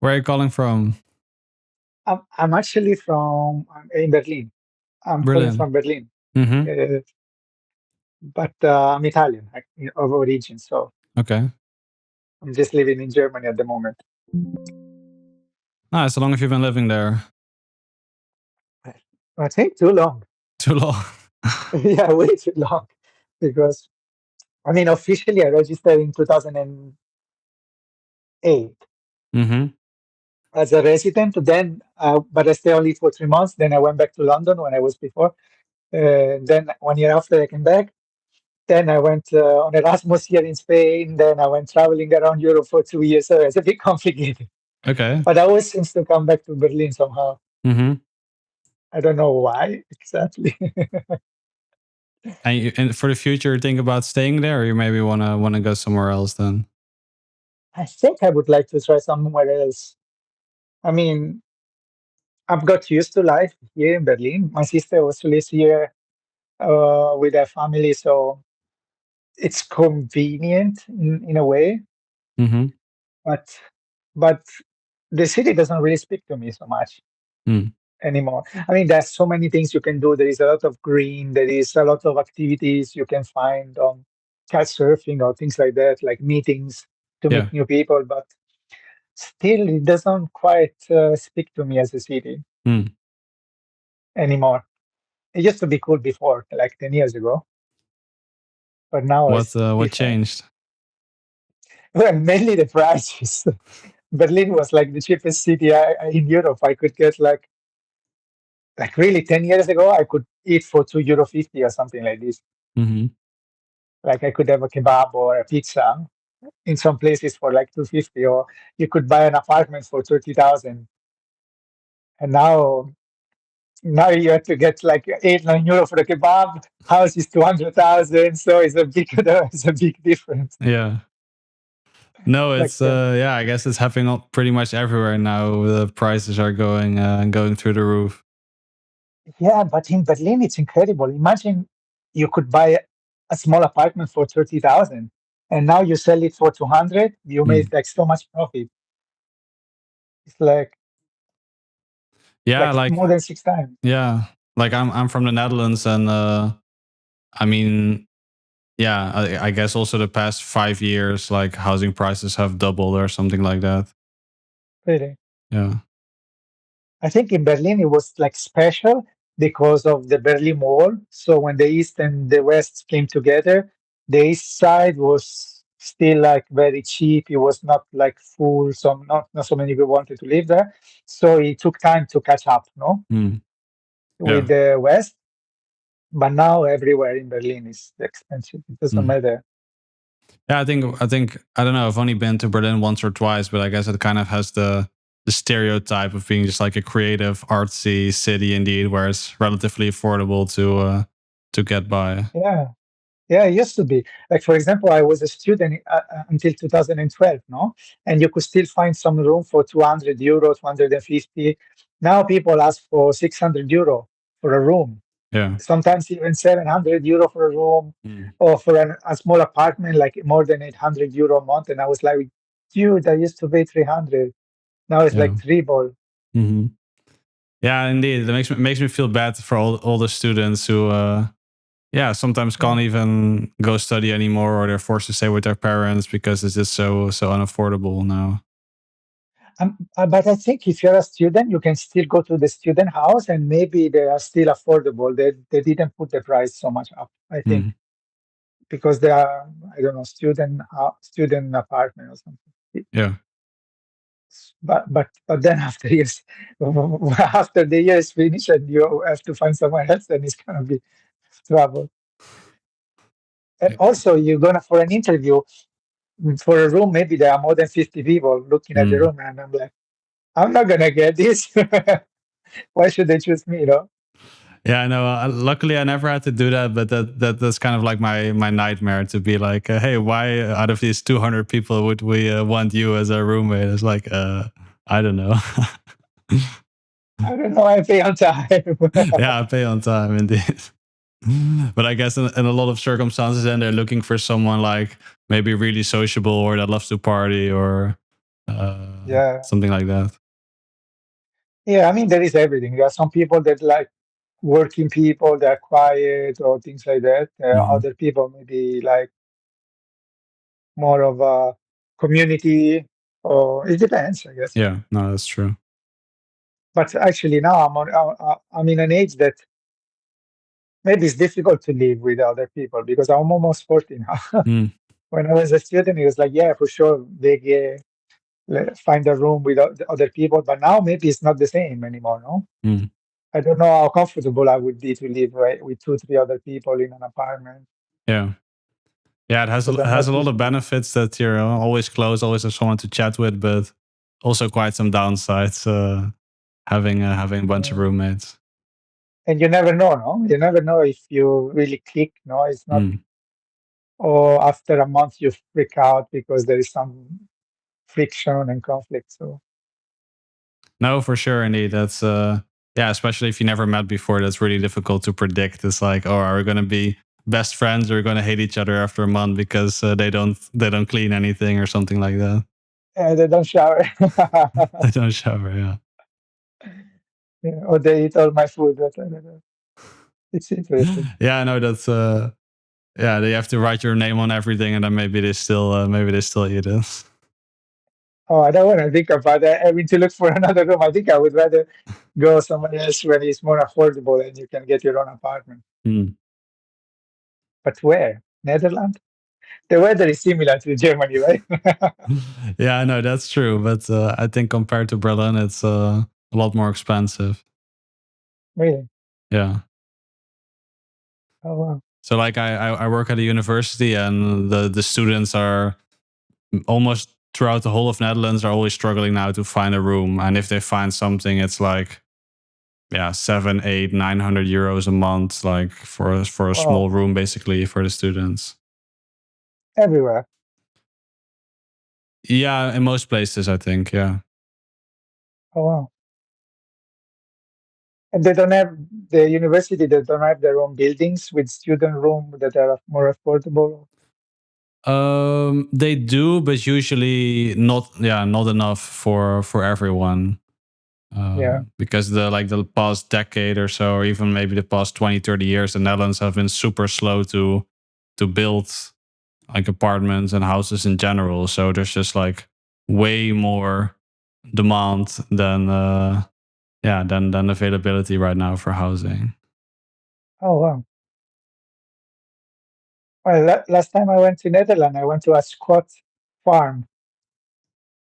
Where are you calling from? I'm actually I'm in Berlin. I'm calling Berlin. from Berlin, Mm-hmm. uh, but I'm Italian of origin, so Okay. I'm just living in Germany at the moment. Nice. How long have you been living there? I think too long. Too long. Yeah, way too long. Because, I mean, officially I registered in 2008 Mm-hmm. as a resident. Then, but I stayed only for 3 months. Then I went back to London when I was before. Then 1 year after I came back. Then I went on Erasmus here in Spain. Then I went traveling around Europe for 2 years. So it's a bit complicated. Okay. But I always seems to come back to Berlin somehow. Mm-hmm. I don't know why exactly. And for the future, think about staying there, or you maybe wanna go somewhere else then? I think I would like to try somewhere else. I mean, I've got used to life here in Berlin. My sister also lives here with her family, so it's convenient in a way. Mm-hmm. But but the city doesn't really speak to me so much Mm. anymore. I mean, there's so many things you can do. There is a lot of green. There is a lot of activities you can find on couch surfing or things like that, like meetings to Yeah. meet new people. But still, it doesn't quite speak to me as a city Mm. anymore. It used to be cool before, like 10 years ago, but now it's What different. changed? Well, mainly the prices. Berlin was like the cheapest city in Europe. I could get like really 10 years ago, I could eat for €2.50 or something like this. Mm-hmm. Like I could have a kebab or a pizza in some places for like 250, or you could buy an apartment for 30,000. And now you have to get like 8, 9 euro for a kebab. House is 200,000, so it's a big it's a big difference. Yeah. No, Like it's yeah, I guess it's happening pretty much everywhere now. The prices are going through the roof. yeah, but in Berlin it's incredible. Imagine you could buy a small apartment for 30,000, and now you sell it for 200. You Mm. made like so much profit. It's Yeah, like like more than 6 times. yeah, like I'm from the Netherlands, and I mean, yeah, I guess also the past 5 years, like housing prices have doubled or something like that. Really. Yeah. I think in Berlin it was like special because of the Berlin Wall. So when the East and the West came together, the East side was still like very cheap. It was not like full, so not so many people wanted to live there. So it took time to catch up, no, Mm. with Yeah. the West. But now everywhere in Berlin is expensive. It doesn't Mm. matter. Yeah, I think I don't know. I've only been to Berlin once or twice, but I guess it kind of has the stereotype of being just like a creative, artsy city, indeed, where it's relatively affordable to get by. Yeah. Yeah, it used to be. Like, for example, I was a student until 2012, no? And you could still find some room for €200, 250. Now people ask for €600 for a room, Yeah. sometimes even €700 for a room, Mm. or for a small apartment, like more than €800 a month. And I was like, dude, I used to pay 300. Now it's Yeah. like triple. Hmm. Yeah, indeed. It makes me feel bad for all the students who yeah, sometimes Yeah. can't even go study anymore, or they're forced to stay with their parents because it's just so unaffordable now. But I think if you're a student, you can still go to the student house and maybe they are still affordable. They didn't put the price so much up, I think. Mm. Because they are, I don't know, student apartment or something. Yeah. But then after years, after the year is finished and you have to find somewhere else, then it's gonna be trouble. And Yeah. also, you're gonna for an interview for a room. Maybe there are more than 50 people looking at the Mm. room, and I'm like, I'm not gonna get this. Why should they choose me? Yeah, I know. Luckily, I never had to do that, but that's kind of like my nightmare to be like, hey, why out of these 200 people would we want you as a roommate? It's like, I don't know. I don't know. I pay on time. Yeah, I pay on time indeed. But I guess in a lot of circumstances, then they're looking for someone like maybe really sociable or that loves to party or Yeah. something like that. Yeah, I mean, there is everything. There are some people that like working people, they're quiet or things like that. Hmm. Other people maybe like more of a community, or it depends, I guess. Yeah, no, that's true. But actually, now I'm in an age that maybe it's difficult to live with other people because I'm almost 40 now. Mm, When I was a student, it was like, yeah, for sure, they find a room with other people. But now maybe it's not the same anymore, no? mm. I don't know how comfortable I would be to live with two, three other people in an apartment Yeah. Yeah, because it I'm has not a lot used of to it. benefits that you're always close, always have someone to chat with, but also quite some downsides. Having a bunch of Yeah. roommates. And you never know, no? You never know if you really click, no? It's not, Mm. or after a month you freak out because there is some friction and conflict. So, No, for sure, indeed. That's yeah, especially if you never met before, that's really difficult to predict. It's like, oh, are we going to be best friends or are we going to hate each other after a month because they don't clean anything or something like that? they don't shower. They don't shower. Yeah. Yeah, or they eat all my food. I don't know. It's interesting. Yeah, I know that's yeah, they have to write your name on everything, and then maybe they still eat it. Oh, I don't want to think about that. I mean, to look for another room. I think I would rather go somewhere else when it's more affordable and you can get your own apartment. Mm. But where? Netherlands? The weather is similar to Germany, right? Yeah, I know that's true, but I think compared to Berlin, it's a lot more expensive. Really? Yeah. Oh, wow. So like I work at a university, and the students are almost throughout the whole of Netherlands are always struggling now to find a room, and if they find something, it's like yeah, 7, 8, 900 euros a month, like for a Wow. small room, basically for the students. Everywhere. Yeah, in most places, I think. Yeah. Oh, wow. And they don't have the university, they don't have their own buildings with student room that are more affordable. They do, but usually not. Yeah, not enough for everyone. Yeah. Because the past decade or so, or even maybe the past 20, 30 years, the Netherlands have been super slow to build like apartments and houses in general. So there's just like way more demand than yeah than availability right now for housing. Oh, wow. Well, last time I went to Netherlands, I went to a squat farm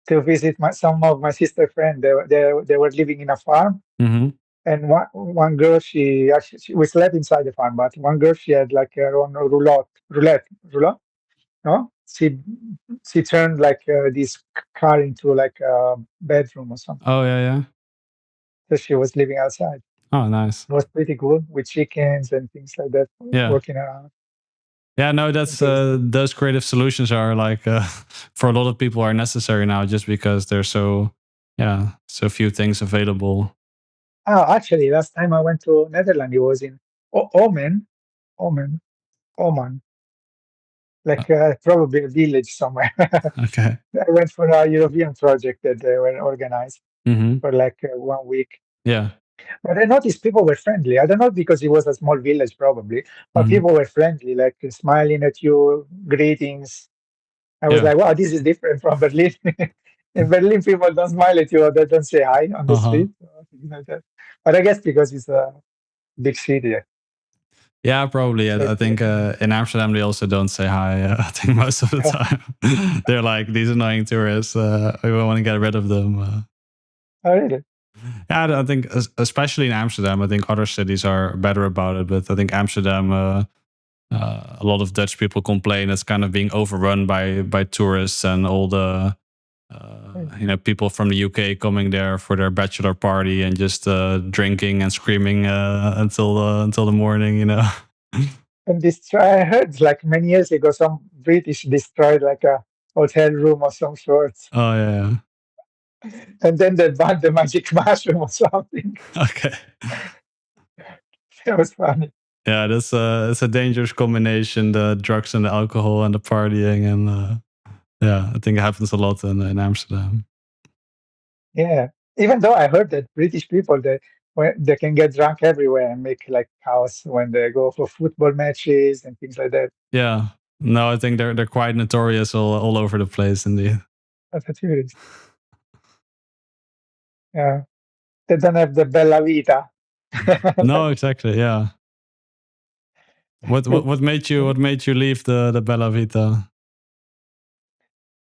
to visit some of my sister friends. They were living in a farm, Hmm. and one girl we slept inside the farm, but one girl she had like her own roulette. No, she turned like this car into like a bedroom or something. Oh yeah, yeah. So she was living outside. Oh nice. It was pretty good with chickens and things like that, Yeah. working around. Yeah, no, that's Interesting. those creative solutions are like for a lot of people are necessary now, just because there's yeah so few things available. Oh, actually, last time I went to Netherlands, it was in Omen, Oman, Uh, like probably a village somewhere. okay. I went for a European project that they were organized Hmm. for like 1 week. Yeah. But I noticed people were friendly. I don't know because it was a small village, probably, but Hmm. people were friendly, like smiling at you, greetings. I was Yeah. like, wow, this is different from Berlin. In Berlin, people don't smile at you or they don't say hi on the Uh huh. street or things like that. But I guess because it's a big city, Yeah, probably. I maybe. think in Amsterdam they also don't say hi. I think most of the time they're like these annoying tourists. We want to get rid of them. Oh, really? Yeah, I think especially in Amsterdam, I think other cities are better about it. But I think Amsterdam, a lot of Dutch people complain it's kind of being overrun by tourists and all the people from the UK coming there for their bachelor party and just drinking and screaming until the morning. And I heard like many years ago, some British destroyed like a hotel room of some sort, Oh yeah, and then they banned the magic mushroom or something. yeah. Okay. That was funny. Yeah, that's it's a dangerous combination: the drugs and the alcohol and the partying, and yeah, I think it happens a lot in Amsterdam. Yeah. Even though I heard that British people they can get drunk everywhere and make like chaos when they go for football matches and things like that. Yeah. No, I think they're quite notorious all over the place indeed. That's a tourist. Yeah. They don't have the bella vita. No, exactly. Yeah. What made you leave the Bella Vita?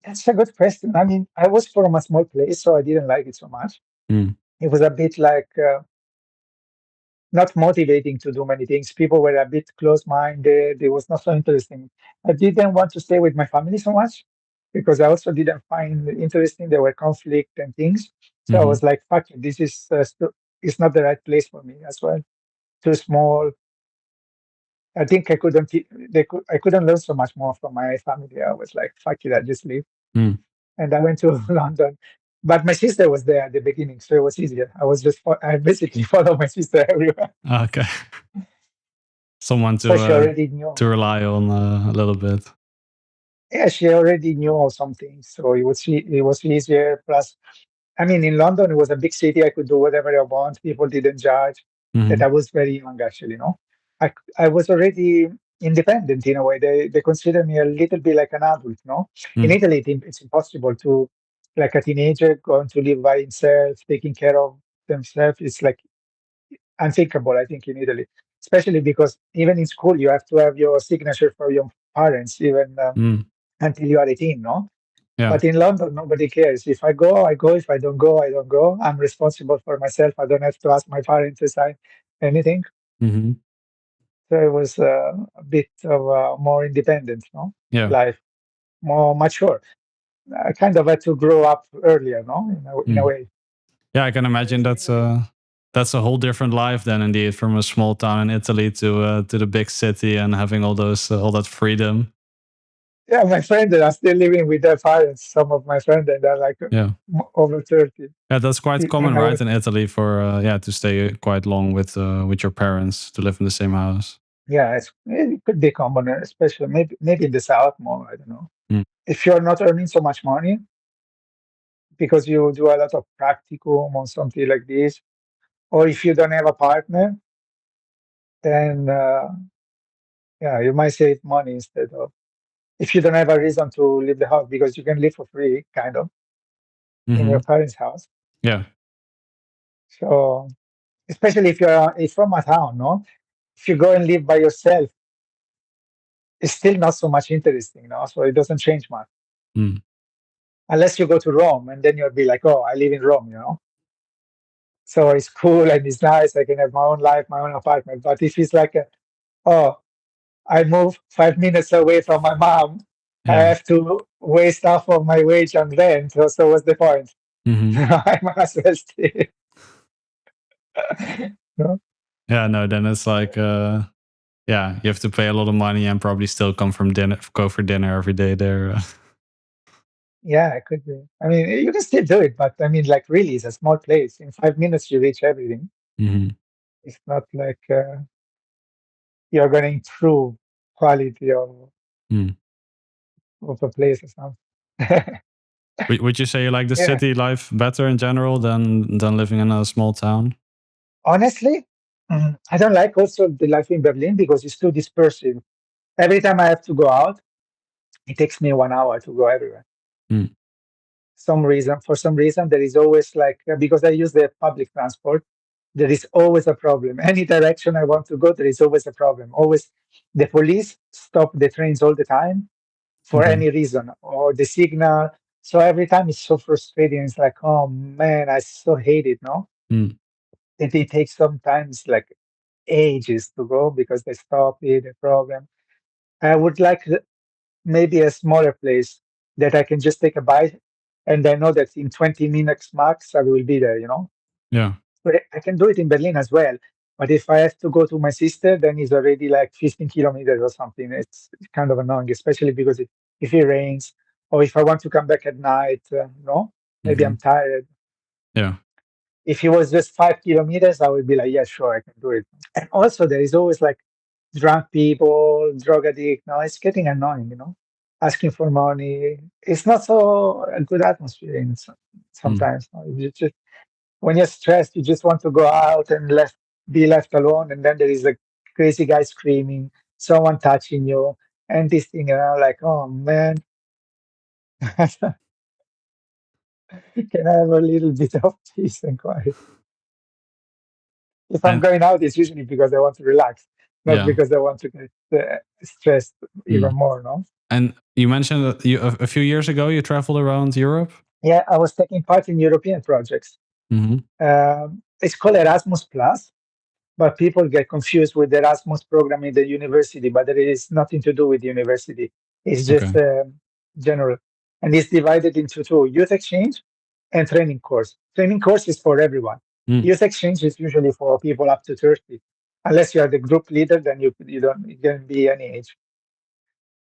That's a good question. I mean, I was from a small place, so I didn't like it so much. Mm. It was a bit like not motivating to do many things. People were a bit close-minded. It was not so interesting. I didn't want to stay with my family so much because I also didn't find it interesting. There were conflict and things. So I Hmm. was like, fuck it, this is it's not the right place for me as well. Too small. I think I couldn't learn so much more from my family. I was like, fuck it, I just leave. Mm. And I went to London. But my sister was there at the beginning, so it was easier. I basically followed my sister everywhere. Okay. Someone So she already knew. to rely on a little bit. Yeah, she already knew of some things, so it was easier. Plus, I mean, in London, it was a big city. I could do whatever I want. People didn't judge. That Hmm. I was very young, actually. I was already independent in a way. They consider me a little bit like an adult. In Mm. Italy, it's impossible to, like a teenager, going to live by himself, taking care of themselves. It's like unthinkable, I think, in Italy, especially because even in school, you have to have your signature for your parents, even Mm. until you are 18. No. Yeah. But in London, nobody cares. If I go, I go. If I don't go, I don't go. I'm responsible for myself. I don't have to ask my parents to sign anything. Hmm. So it was a bit of a more independent, Yeah. life, more mature. I kind of had to grow up earlier, in a Mm. way. Yeah, I can imagine Whereas in Italy, that's a whole different life then indeed from a small town in Italy to the big city and having all that freedom. yeah, my friends that are still living with their parents. Some of my friends that are like Yeah. over 30. Yeah, that's quite common, And I right, was, in Italy for yeah to stay quite long with your parents to live in the same house. yeah, it could be common, especially maybe in the south more. I don't know. Mm. If you're not earning so much money because you do a lot of practicum or something like this, or if you don't have a partner, then yeah, you might save money instead of if you don't have a reason to leave the house because you can live for free, kind of, in Hmm. your parents' house. Yeah. So especially if from a town, no, if you go and live by yourself, it's still not so much interesting, no. So it doesn't change much Mm. unless you go to Rome, and then you'll be like, oh, I live in Rome. So it's cool and it's nice. I can have my own life, my own apartment. But if it's like, oh, I move 5 minutes away from my mom, I Yeah. have to waste half of my wage on rent. So what's the point? Hmm. I might as well stay. No? Yeah. No, then it's like yeah, you have to pay a lot of money and probably still go for dinner every day there. Yeah, it could be. I mean, you can still do it, but I mean, like, really, it's a small place. In 5 minutes, you reach everything. Hmm. It's not like you're going to improve quality Mm. of a place or something. Would you say you like the Yeah. city life better in general than living in a small town? Honestly, I don't like also the life in Berlin because it's too dispersive. Every time I have to go out, it takes me 1 hour to go everywhere. Mm. For some reason, there is always like, because I use the public transport, there is always a problem. Any direction I want to go, there is always a problem. Always the police stop the trains all the time for Okay. any reason or the signal. So every time it's so frustrating. It's like, oh man, I so hate it, no? Mm. It takes sometimes like ages to go because they stop it, the problem. I would like maybe a smaller place that I can just take a bite and I know that in 20 minutes max I will be there. Yeah. But I can do it in Berlin as well. But if I have to go to my sister, then it's already like 15 kilometers or something. It's kind of annoying, especially because if it rains or if I want to come back at night, maybe I'm Hmm. tired. Yeah. If it was just 5 kilometers, I would be like, yeah, sure, I can do it. And also, there is always like drunk people, drug addict. No, it's getting annoying. asking for money. It's not so a good atmosphere Mm. sometimes. No? You just, when you're stressed, you just want to go out and be left alone. And then there is a crazy guy screaming, someone touching you, and this thing. And I'm like, oh man, can I have a little bit of peace and quiet? If I'm And going out, it's usually because I want to relax, not yeah. because I want to get stressed even Mm. more. No. And you mentioned that a few years ago you traveled around Europe. Yeah, I was taking part in European projects. Hmm. It's called Erasmus Plus, but people get confused with the Erasmus program in the university, but there is nothing to do with university. It's just Okay. general. And it's divided into two: youth exchange and training course. Training course is for everyone. Mm. Youth exchange is usually for people up to 30. Unless you are the group leader, then you don't, it can be any age.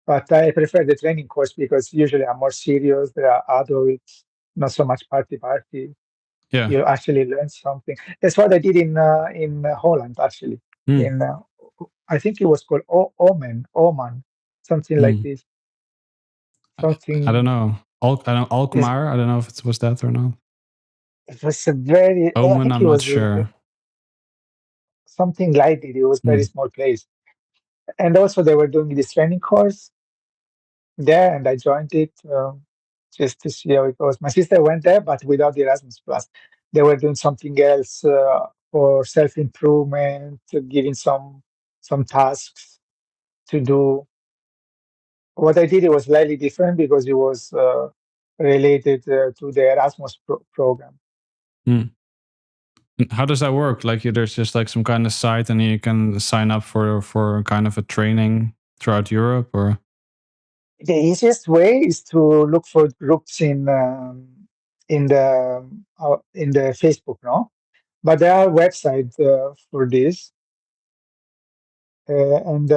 But I prefer the training course because usually I'm more serious. There are adults, not so much party. Yeah. You actually learn something. That's what I did in Holland actually. Mm. In I think it was called Oman, something like Mm. this. I don't Something. know. I don't This Alkmaar. I don't know if it was that or not. it was a very. I Omen, think I'm it not was sure. something like it. It was very Mm. small place, and also they were doing this training course there, and I joined it just to see how it goes. My sister went there, but without the Erasmus Plus. They were doing something else for self improvement, giving some tasks to do. What I did it was slightly different because it was related to the Erasmus program. Mm. How does that work? Like, there's just like some kind of site, and you can sign up for kind of a training throughout Europe, or The easiest way is to look for groups in the Facebook, no? But there are websites for this, and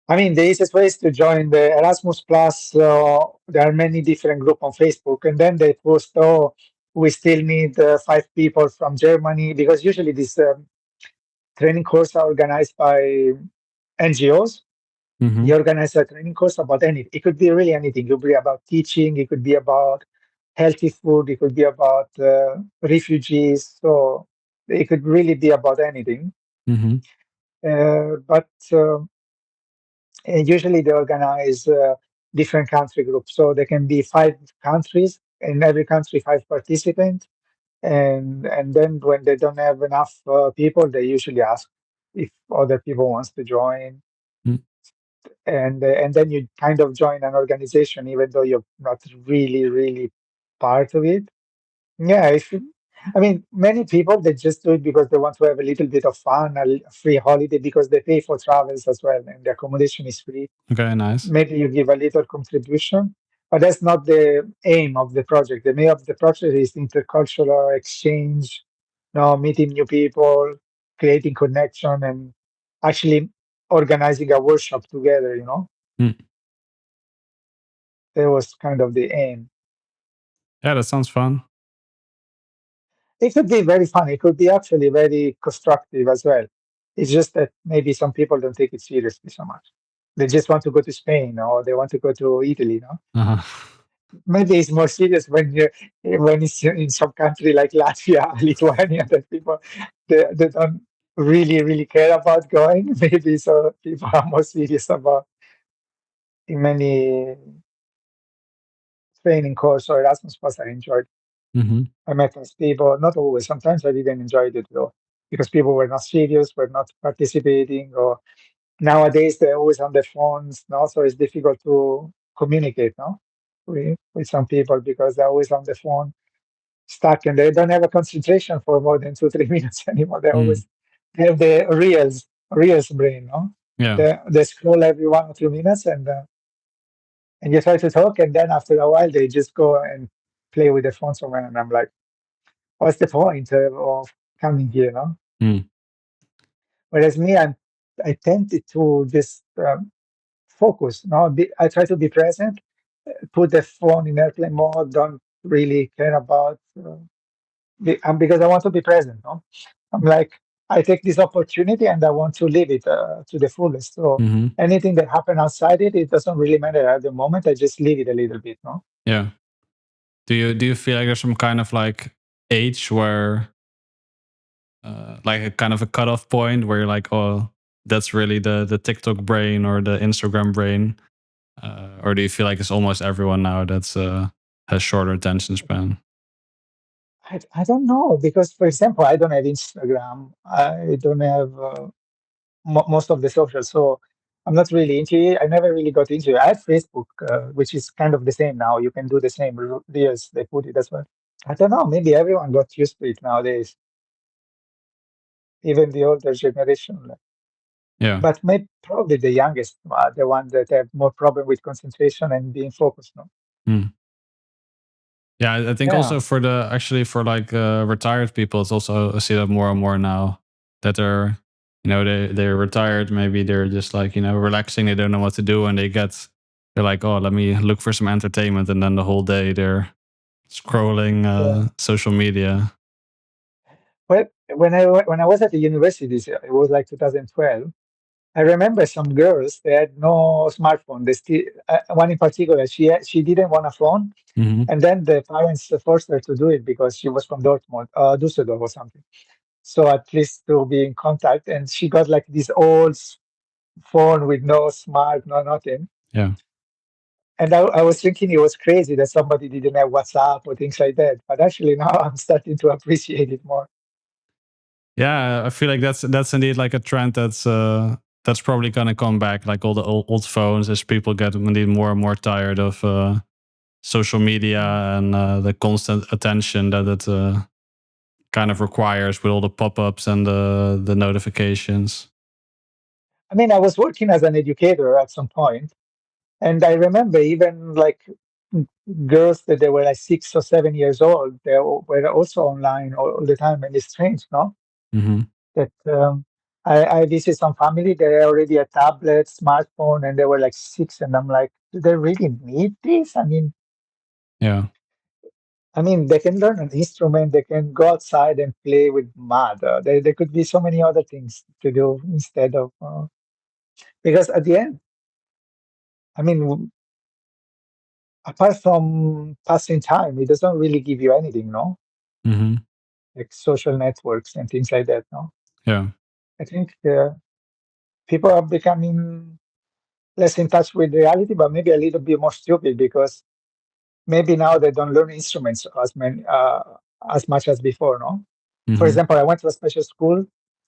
I mean the easiest way is to join the Erasmus Plus. There are many different groups on Facebook, and then they post, "Oh, we still need 5 people from Germany," because usually these training courses are organized by NGOs. mm-hmm. You organize a training course about anything. It could be really anything. It could be about teaching. It could be about healthy food. It could be about refugees. So it could really be about anything. Mm-hmm. But usually they organize different country groups. So there can be 5 countries, in every country 5 participants. And then when they don't have enough people, they usually ask if other people wants to join, Mm. and then you kind of join an organization even though you're not really part of it. Yeah, I mean, many people they just do it because they want to have a little bit of fun, a free holiday, because they pay for travels as well, and the accommodation is free. Okay, nice. Maybe you give a little contribution, but that's not the aim of the project. The aim of the project is intercultural exchange, meeting new people, creating connection, and actually organizing a workshop together. Mm. That was kind of the aim. Yeah, that sounds fun. It could be very fun. It could be actually very constructive as well. It's just that maybe some people don't take it seriously so much. They just want to go to Spain or they want to go to Italy. Uh-huh. Maybe it's more serious when it's in some country like Latvia, Lithuania, that people they don't really care about going. Maybe so people are more serious about in many training course or Erasmus Plus I enjoyed. Mm-hmm. I met those people, not always. Sometimes I didn't enjoy it though, because people were not serious, were not participating, or nowadays they're always on their phones. No, so it's difficult to communicate, no, with some people because they're always on the phone, stuck, and they don't have a concentration for more than 2 3 minutes anymore. Mm. They have the reels brain, no. Yeah. They scroll every 1 or 2 minutes, and you try to talk, and then after a while they just go and play with their phone somewhere, and I'm like, what's the point of coming here, no? Mm. Whereas me, I tend to just focus. No, I try to be present, put the phone in airplane mode, don't really care about, because I want to be present. No, I'm like I take this opportunity and I want to live it to the fullest. So Hmm. anything that happen outside it, it doesn't really matter at the moment. I just leave it a little bit, no? Yeah. Do you feel like there's some kind of like age where like a kind of a cutoff point where you're like, oh, that's really the TikTok brain or the Instagram brain, or do you feel like it's almost everyone now that's has shorter attention span? I don't know because, for example, I don't have Instagram. I don't have most of the social, so I'm not really into it. I never really got into it. I have Facebook, which is kind of the same now. You can do the same. Reels, they put it as well. I don't know. Maybe everyone got used to it nowadays, even the older generation. Yeah. But maybe probably the youngest, the ones that have more problem with concentration and being focused. No. Hmm. Yeah, I think Yeah. also for the actually for like retired people, it's also I see that more and more now that they're they're retired. Maybe they're just like relaxing. They don't know what to do, and they're like, oh, let me look for some entertainment, and then the whole day they're scrolling Yeah. social media. Well, when I was at the university, so it was like 2012. I remember some girls they had no smartphone. They still one in particular. She didn't want a phone, Hmm. and then the parents forced her to do it because she was from Dortmund, Düsseldorf or something. So at least to be in contact, and she got like this old phone with no smart, no nothing. Yeah. And I was thinking it was crazy that somebody didn't have WhatsApp or things like that. But actually now I'm starting to appreciate it more. Yeah, I feel like that's indeed like a trend that's probably gonna come back. Like all the old phones, as people get indeed more and more tired of social media Mm. and the constant attention that it kind of requires with all the pop-ups and the notifications. I mean, I was working as an educator at some point, and I remember even like girls that they were like 6 or 7 years old, were also online all the time, and it's strange, no? Hmm. That I visit some family, they already a tablet, smartphone, and they were like 6, and I'm like, do they really need this? Yeah. I mean, they can learn an instrument, they can go outside and play with mud. There could be so many other things to do instead of because at the end, I mean, apart from passing time, it doesn't really give you anything, no? Hmm. Like social networks and things like that, no? Yeah. I think people are becoming less in touch with reality, but maybe a little bit more stupid because maybe now they don't learn instruments as much as before, no? For Hmm. example, I went to a special school.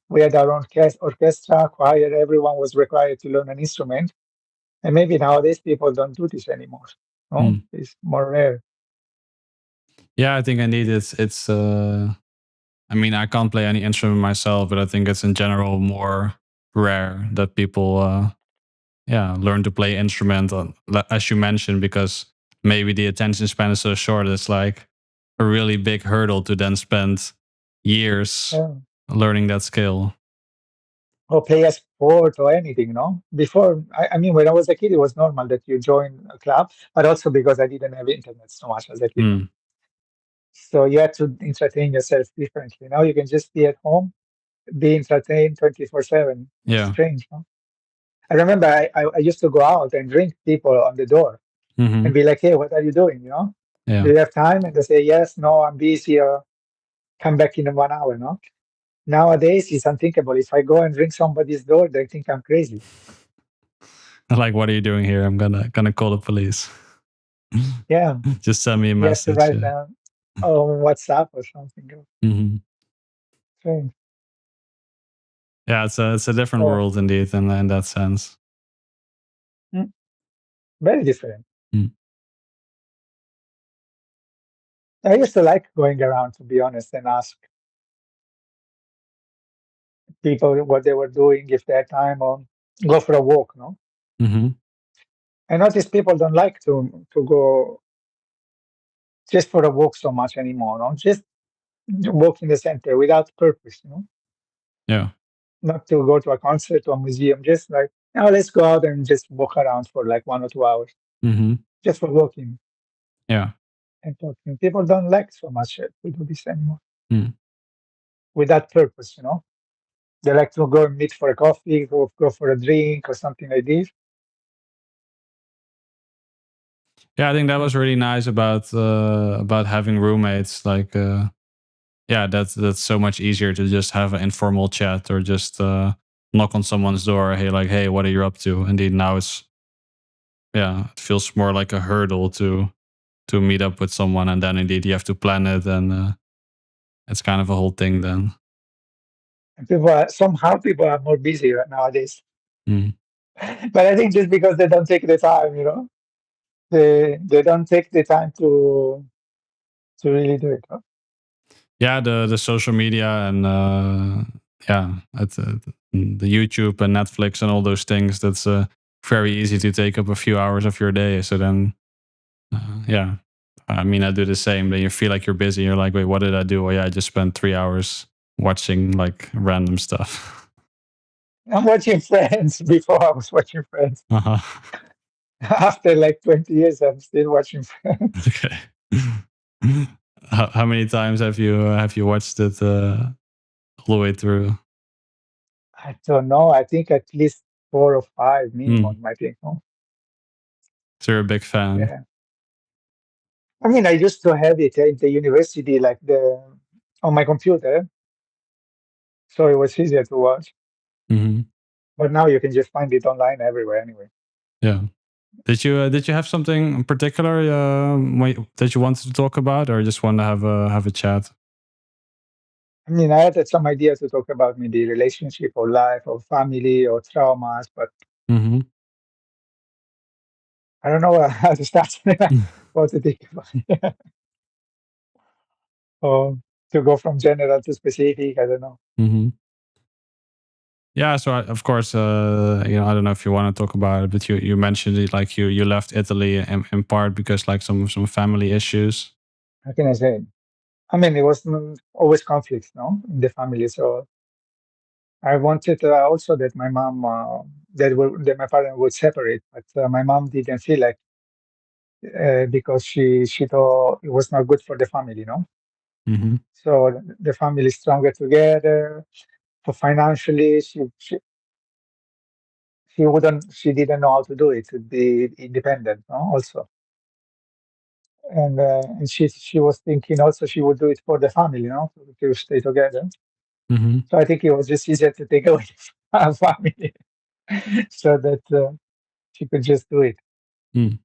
We had our own orchestra, choir. Everyone was required to learn an instrument, and maybe nowadays people don't do this anymore. No, Mm. it's more rare. Yeah, I think indeed it's. I mean, I can't play any instrument myself, but I think it's in general more rare that people learn to play instrument as you mentioned, because maybe the attention span is so short. It's like a really big hurdle to then spend years Yeah. learning that skill. Or play a sport or anything, no? Before, I mean, when I was a kid, it was normal that you join a club, but also because I didn't have internet so much as a kid, no? Mm. So you had to entertain yourself differently. Now you can just be at home, be entertained 24/7. It's Yeah. strange, no? I remember I used to go out and ring people on the door and Hmm. be like, hey, what are you doing? You know, do Yeah. you have time? And they say, yes, no, I'm busy, or come back in 1 hour, no? Nowadays, it's unthinkable. If I go and ring somebody's door, they think I'm crazy. Like, what are you doing here? I'm gonna call the police. Yeah, Just send me a you have to message. write down on WhatsApp or something. Hmm. Strange. Yeah, it's a different So, world indeed in that sense. mm, very different. Mm. I used to like going around, to be honest, and ask people what they were doing, if they had time, or go for a walk, no? Hmm. I notice people don't like to go just for a walk so much anymore, no? Just walk in the center without purpose, you know? Yeah. Not to go to a concert or a museum, just like, now let's go out and just walk around for like 1 or 2 hours, Hmm. just for walking Yeah. and talking. People don't like so much to do this anymore Mm. with that purpose, you know? They like to go and meet for a coffee, go for a drink or something like this. Yeah, I think that was really nice about having roommates. Like, yeah, that's so much easier to just have an informal chat or just knock on someone's door. Hey, like, hey, what are you up to? Indeed, now it's yeah, it feels more like a hurdle to meet up with someone, and then indeed you have to plan it, and it's kind of a whole thing then. And somehow people are more busy right nowadays. Mm. But I think just because they don't take the time, they don't take the time to really do it. Huh? Yeah, the social media and yeah, the YouTube and Netflix and all those things. That's very easy to take up a few hours of your day. So then, yeah, I mean, I do the same. Then you feel like you're busy. You're like, wait, what did I do? Oh yeah, I just spent 3 hours watching like random stuff. I'm watching Friends before I was watching Friends. Uh-huh. After like 20 years, I'm still watching Friends. Okay. How many times have you watched it all the way through? I don't know. I think at least 4 or 5 Mm. minimum, I think. No? So you're a big fan. Yeah. I mean, I used to have it at the university, like on my computer, so it was easier to watch. Hmm. But now you can just find it online everywhere anyway. Yeah. Did you have something in particular that you wanted to talk about, or just want to have a chat? I mean, I had some ideas to talk about maybe relationship or life or family or traumas, but Hmm. I don't know how to start. What to think about it. Or to go from general to specific. I don't know. Hmm. Yeah. So of course, I don't know if you want to talk about it, but you mentioned it like you left Italy in part because like some family issues. How can I say? I mean, it was always conflicts, no, in the family. So I wanted also that my mom, that my parents would separate, but my mom didn't feel like because she thought it was not good for the family, Hmm. So the family is stronger together. So financially, she didn't know how to do it to be independent, no? Also, and she was thinking also she would do it for the family, to stay together. Hmm. So I think it was just easier to take away the family so that she could just do it. Mm.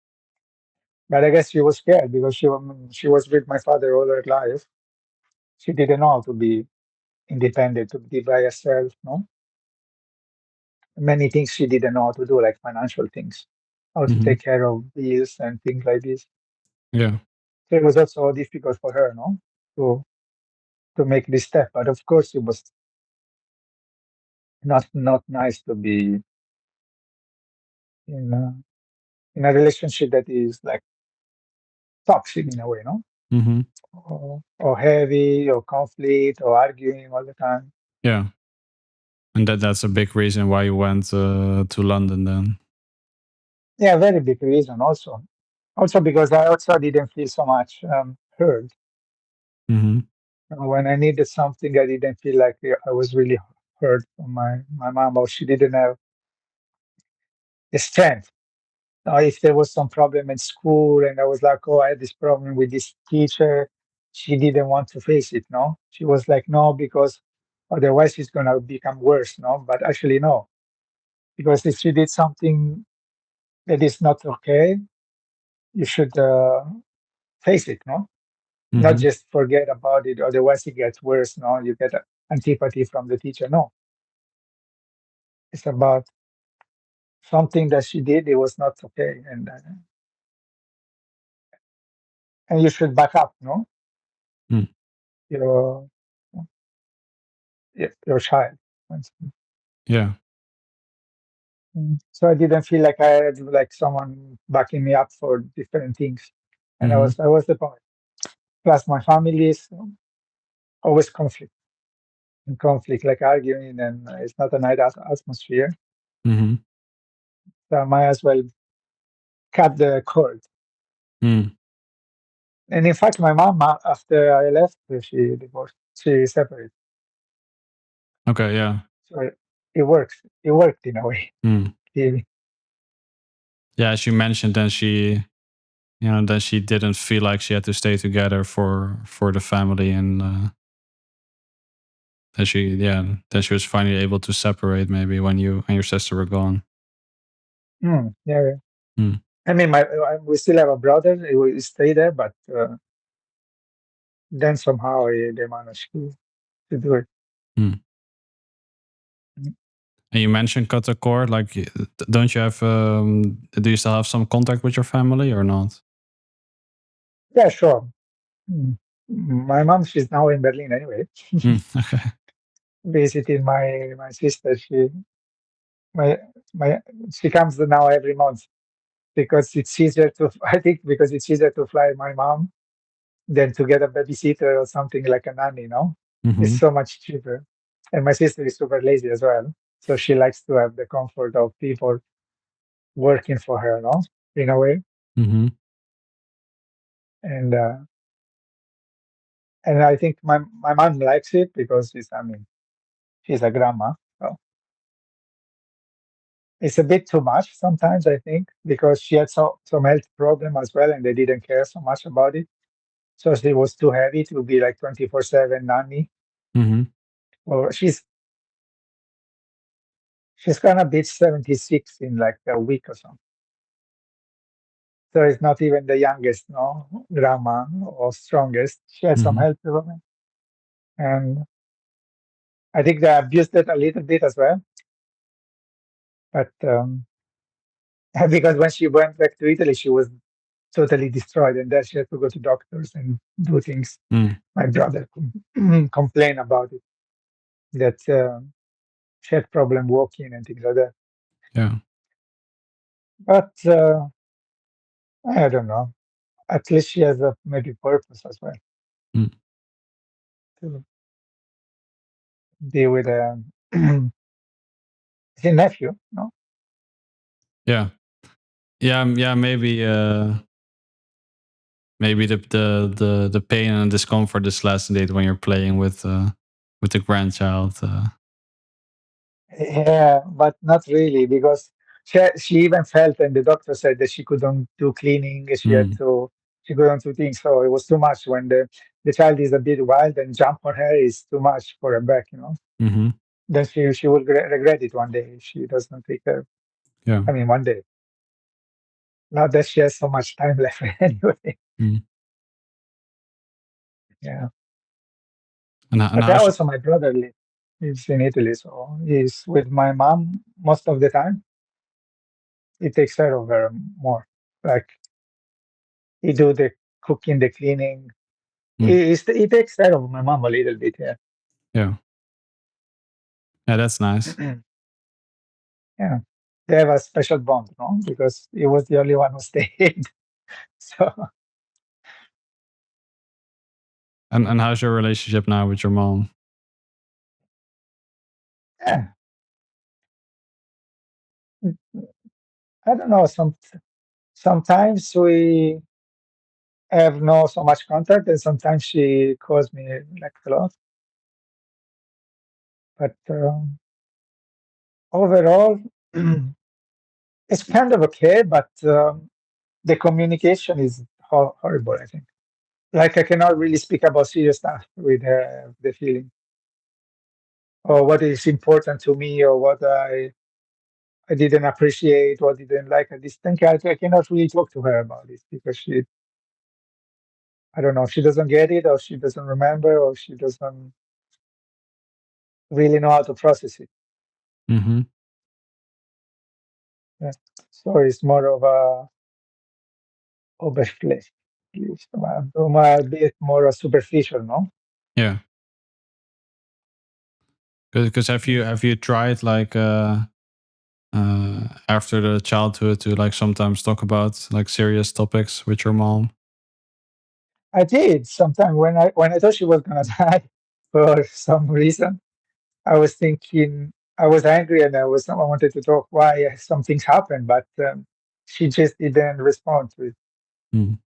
But I guess she was scared because she was with my father all her life. She didn't know how to be independent, to be by herself. No, many things she didn't know how to do, like financial things, how to Hmm. take care of bills and things like this. Yeah. So it was also difficult for her, no, to to make this step. But of course, it was not nice to be in a, in a relationship that is like toxic in a way, no, Hmm. or heavy, or conflict, or arguing all the time. Yeah. And that's a big reason why you went to London then. Yeah, very big reason also. Also because I also didn't feel so much heard. Hmm. When I needed something, I didn't feel like I was really heard from my mom, or she didn't have the strength. If there was some problem in school and I was like, oh, I had this problem with this teacher, she didn't want to face it, no? She was like, no, because otherwise it's going to become worse, no? But actually, no, because if she did something that is not okay, you should face it, no? Not Hmm. just forget about it, otherwise it gets worse, no? You get antipathy from the teacher. No, it's about something that she did, it was not okay. And you should back up, no? Mm. Your, your child. Yeah. So I didn't feel like I had like someone backing me up for different things. And Hmm. I was the point. Plus my family is always conflict, like arguing, and it's not a nice atmosphere. Hmm. So I might as well cut the cord. Mm. And in fact, my mom, after I left, she divorced. She separated. Okay. Yeah. So it works. It worked in a way. Mm. Really. Yeah, as you mentioned, then she, then she didn't feel like she had to stay together for the family, and then she was finally able to separate maybe when you and your sister were gone. Yeah, yeah. Mm. I mean, we still have a brother. He will stay there, but then somehow they managed to do it. Mm. Mm. And you mentioned cut the cord. Like, don't you have? Do you still have some contact with your family or not? Yeah, sure. Mm. My mom, she's now in Berlin anyway, Okay. visiting my sister. My my she comes now every month because it's easier to I think because it's easier to fly my mom than to get a babysitter or something like a nanny, no? It's Mm-hmm. so much cheaper. And my sister is super lazy as well. So she likes to have the comfort of people working for her, no? In a way. Mm-hmm. And uh and I think my mom likes it because she's a grandma. So it's a bit too much sometimes, I think, because she had some health problem as well and they didn't care so much about it. So she was too heavy to be like 24/7 nanny. Mm-hmm. Or she's gonna be 76 in like a week or something. So it's not even the youngest, no, grandma or strongest. She had some Mm-hmm. health problem. And I think they abused it a little bit as well. But because when she went back to Italy, she was totally destroyed. And then she had to go to doctors and do things. Mm. My brother complained about it, that she had problem walking and things like that. Yeah. But I don't know. At least she has a maybe purpose as well Mm. to deal with his nephew. No, Yeah. Yeah. Yeah. Maybe. Maybe the pain and discomfort is less indeed when you're playing with the grandchild. yeah, but not really because she even felt, and the doctor said that she couldn't do cleaning. Mm. She couldn't do things, so it was too much. When the child is a bit wild and jump on her is too much for her back. Mm-hmm. Then she will regret it one day if she doesn't take care. Yeah. I mean, one day. Not that she has so much time left anyway. Mm. Yeah. And But how's also my brother lives in Italy, so he's with my mom most of the time. He takes care of her more. Like he do the cooking, the cleaning. mm, He takes care of my mom a little bit. Yeah. yeah, yeah, that's nice. Yeah. They have a special bond, no? Because he was the only one who stayed. So And how's your relationship now with your mom? yeah. I don't know. Sometimes we have no so much contact, and sometimes she calls me like a lot. But overall, it's kind of okay. But the communication is horrible. I think. Like I cannot really speak about serious stuff with the feeling or what is important to me or what I didn't appreciate, what didn't like. I just think I cannot really talk to her about it because I don't know, she doesn't get it or she doesn't remember or she doesn't really know how to process it. Mm-hmm. Yeah. So it's more of a Oberfläche, a bit more superficial, no? Yeah, because Yeah. have you tried like after the childhood to like sometimes talk about like serious topics with your mom? I did sometime when I thought she was gonna die for some reason. I was thinking I was angry and I wanted to talk why some things happened, but she just didn't respond to it. Mm.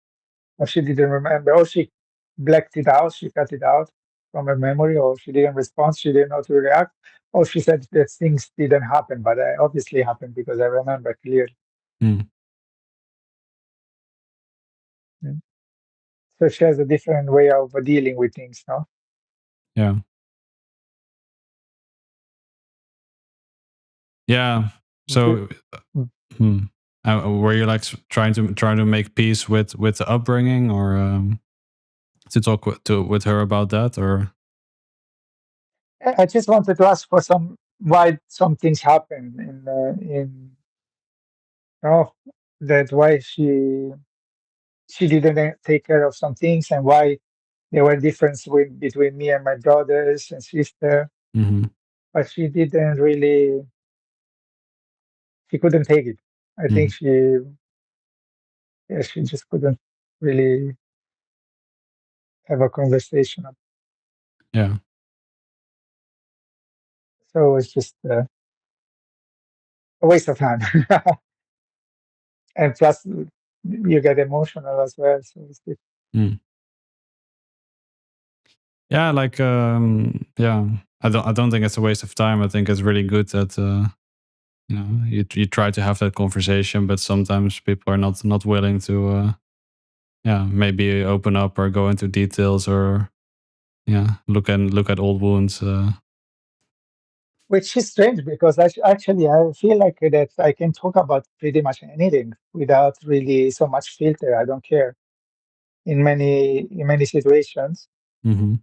Or she didn't remember. Or she blacked it out. She cut it out. from her memory, or she didn't respond, she didn't know to react, or she said that things didn't happen, but obviously happened because I remember clearly. Mm. Mm. So she has a different way of dealing with things, no? Yeah. Yeah. Okay. So, hmm. Were you like trying to make peace with the upbringing, or to talk with her about that, or? I just wanted to ask for some why some things happen in oh, that why she didn't take care of some things and why there were differences between me and my brothers and sister, Mm-hmm. but she didn't really, she couldn't take it. I think Mm. she just couldn't really have a conversation. Yeah. So it's just a waste of time. And plus, you get emotional as well. So Mm. Yeah, like yeah. I don't think it's a waste of time. I think it's really good that you try to have that conversation, but sometimes people are not willing to yeah, maybe open up or go into details, or yeah, look at old wounds. which is strange because actually I feel like that I can talk about pretty much anything without really so much filter. I don't care in many situations. Mm-hmm.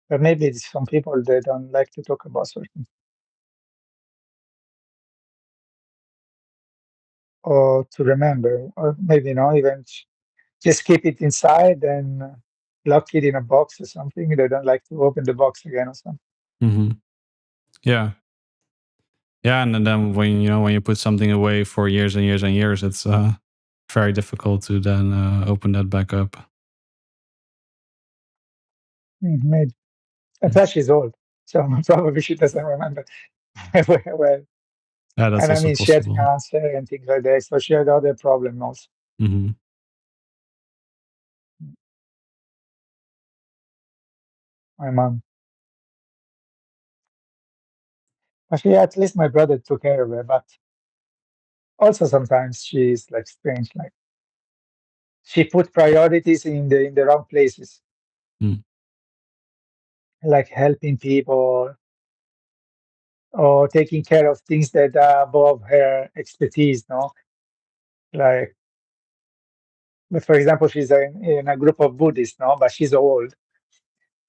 But maybe it's some people they don't like to talk about certain or to remember, or maybe not even just keep it inside and lock it in a box or something. They don't like to open the box again or something. Mm-hmm. Yeah. Yeah, and then when you put something away for years and years and years, it's very difficult to then open that back up. Maybe. And plus, she's old, so probably she doesn't remember well. Yeah, that's And I also mean, she had possible. cancer and things like that, so she had other problems also. Mm-hmm. My mom, actually, at least my brother took care of her, but also sometimes she's like strange, like she put priorities in the wrong places, Mm. like helping people or taking care of things that are above her expertise, no? Like, but for example, she's in a group of Buddhists, no? But she's old.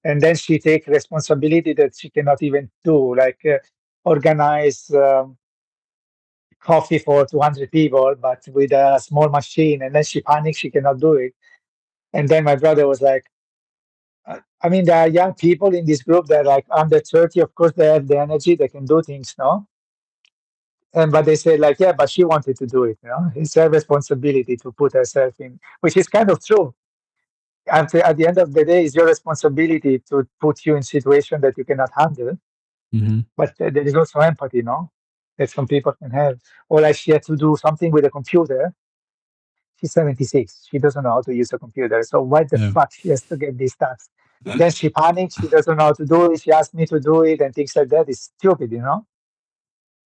And then she take responsibility that she cannot even do, like organize coffee for 200 people, but with a small machine. And then she panics, she cannot do it. And then my brother was like, I mean, there are young people in this group that are like under 30. Of course, they have the energy, they can do things, no? And but they said like, yeah, but she wanted to do it. It's her responsibility to put herself in, which is kind of true. At the end of the day, it's your responsibility to put you in situation that you cannot handle. Mm-hmm. But there is also empathy, no? That some people can have. Or like she had to do something with a computer. She's 76. She doesn't know how to use a computer. So why the Yeah. fuck she has to get these tasks? Then she panics. She doesn't know how to do it. She asked me to do it and things like that. It's stupid.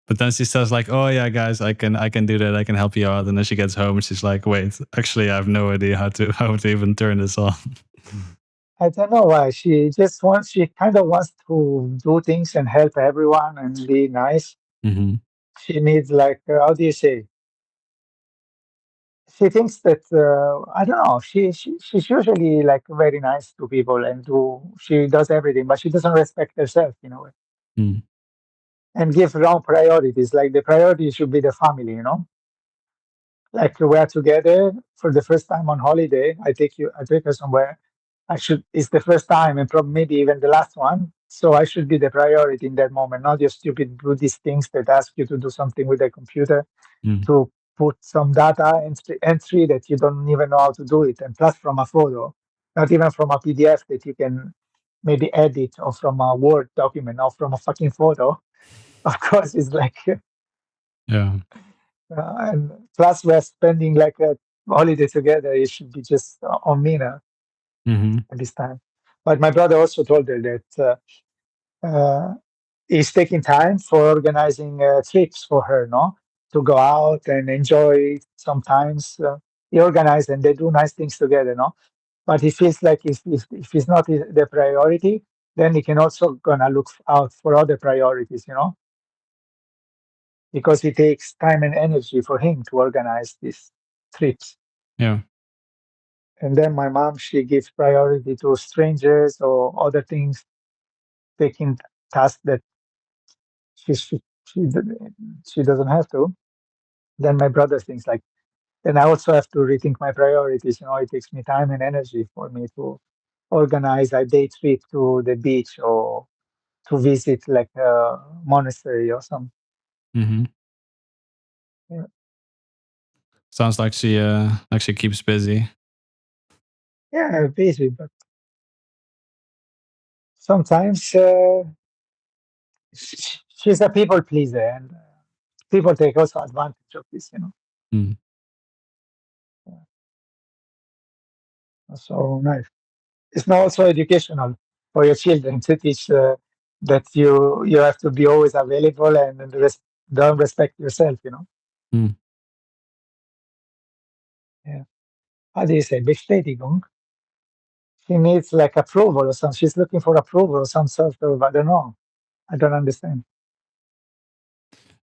But then she says like, "Oh yeah, guys, I can do that. I can help you out." And then she gets home and she's like, "Wait, actually, I have no idea how to even turn this on." I don't know why. She kind of wants to do things and help everyone and be nice. Mm-hmm. She needs like, how do you say? She thinks that I don't know. She's usually like very nice to people and she does everything, but she doesn't respect herself in a way Mm. and give wrong priorities. Like the priority should be the family. Like we are together for the first time on holiday. I take her somewhere. It's the first time and probably maybe even the last one. So I should be the priority in that moment, not your stupid Buddhist things that ask you to do something with a computer Mm. to put some data entry that you don't even know how to do it. And plus from a photo, not even from a PDF that you can maybe edit or from a Word document or from a fucking photo. Of course, it's like, Yeah. and plus we're spending like a holiday together. It should be just on me now Mm-hmm. at this time. But my brother also told her that he's taking time for organizing trips for her, no, to go out and enjoy. Sometimes he organized and they do nice things together, no. But he feels like if it's not the priority, then he can also gonna look out for other priorities, because it takes time and energy for him to organize these trips. Yeah. And then my mom, she gives priority to strangers or other things, taking tasks that she she doesn't have to. Then my brother thinks like, then I also have to rethink my priorities. It takes me time and energy for me to organize a day trip to the beach or to visit like a monastery or something. Hmm. Yeah, Sounds like she keeps busy. yeah, busy, but sometimes she's a people pleaser, and people take also advantage of this. Mm. So nice. It's not also educational for your children to teach that you have to be always available and don't respect yourself. Mm. Yeah. How do you say bestätigung? She needs like approval or something. She's looking for approval or some sort of, I don't know. I don't understand.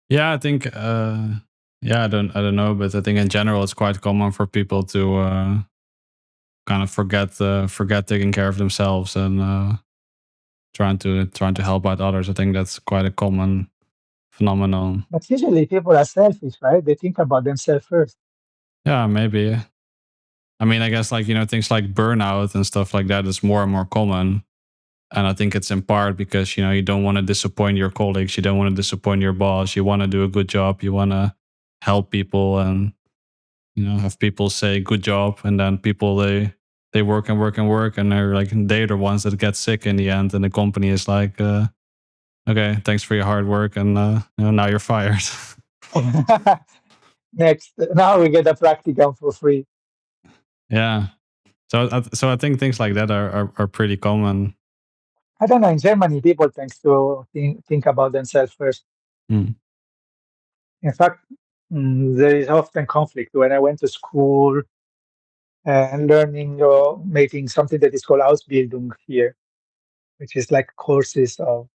Yeah, I think. Yeah, I don't know, but I think in general it's quite common for people to kind of forget taking care of themselves and trying to help out others. I think that's quite a common phenomenon. But usually people are selfish, right? They think about themselves first. Yeah, maybe. I mean, I guess like things like burnout and stuff like that is more and more common. And I think it's in part because you don't want to disappoint your colleagues, you don't want to disappoint your boss, you want to do a good job, you want to help people, and have people say good job, and then people they work and work and work, and they're the ones that get sick in the end, and the company is like, okay, thanks for your hard work, and now you're fired. Next, now we get a practicum for free. Yeah. So I think things like that are pretty common. I don't know. In Germany, people tend to think about themselves first. Mm. In fact, there is often conflict. When I went to school and learning or making something that is called Ausbildung here, which is like courses of